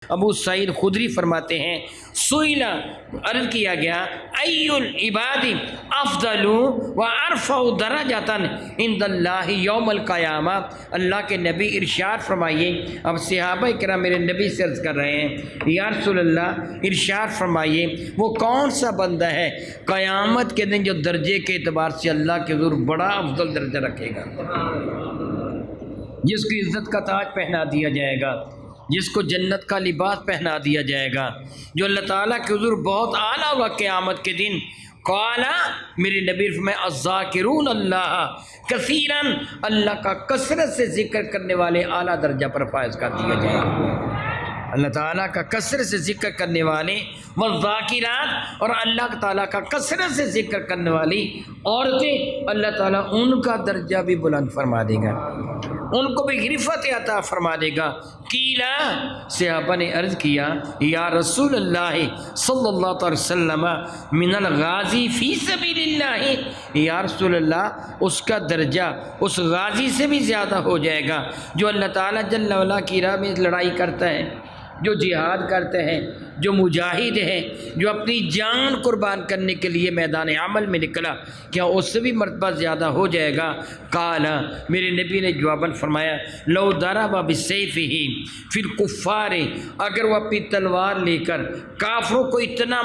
ابو سعید خدری فرماتے ہیں سئل عرض کیا گیا ای العباد افضل و ارفع درجۃ عند اللہ یوم القیامہ، اللہ کے نبی ارشاد فرمائیے۔ اب صحابہ کرام میرے نبی سے عرض کر رہے ہیں یا رسول اللہ ارشاد فرمائیے وہ کون سا بندہ ہے قیامت کے دن جو درجے کے اعتبار سے اللہ کے حضور بڑا افضل درجہ رکھے گا، جس کو عزت کا تاج پہنا دیا جائے گا، جس کو جنت کا لباس پہنا دیا جائے گا، جو اللہ تعالیٰ کے حضور بہت اعلیٰ ہوگا قیامت کے دن۔ قال میرے نبی فرمائے الذاکرون اللہ کثیرا، اللہ کا کثرت سے ذکر کرنے والے اعلیٰ درجہ پر فائز کر دیا جائے گا۔ اللہ تعالیٰ کا کثرت سے ذکر کرنے والے والذاکرات، اور اللہ تعالیٰ کا کثرت سے ذکر کرنے والی عورتیں، اللہ تعالیٰ ان کا درجہ بھی بلند فرما دے گا، ان کو بھی غرفت عطا فرما دے گا۔ قیلا، صحابہ نے عرض کیا یا رسول اللہ صلی اللہ علیہ وسلم من الغازی فی سبیل اللہ، یا رسول اللہ اس کا درجہ اس غازی سے بھی زیادہ ہو جائے گا جو اللہ تعالیٰ جل وعلا کی راہ میں لڑائی کرتا ہے، جو جہاد کرتے ہیں، جو مجاہد ہیں، جو اپنی جان قربان کرنے کے لیے میدان عمل میں نکلا، کیا اس سے بھی مرتبہ زیادہ ہو جائے گا؟ قال، میرے نبی نے جواباً فرمایا لو ضرب بسیفہ فی الکفار، اگر وہ اپنی تلوار لے کر کافروں کو اتنا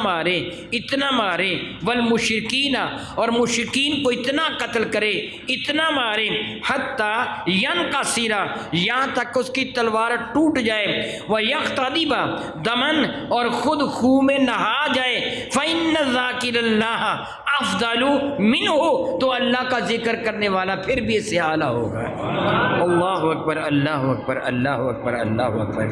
مارے والمشرکین، اور مشرکین کو اتنا قتل کرے، اتنا مارے، حتی ینقصر، یہاں تک اس کی تلوار ٹوٹ جائے، ویقتضب دمن، اور خود خون میں نہا جائے، فإن ذاکر اللہ افضل منہ، تو اللہ کا ذکر کرنے والا پھر بھی اس سے اعلیٰ ہوگا۔ اللہ اکبر، اللہ اکبر، اللہ اکبر، اللہ اکبر۔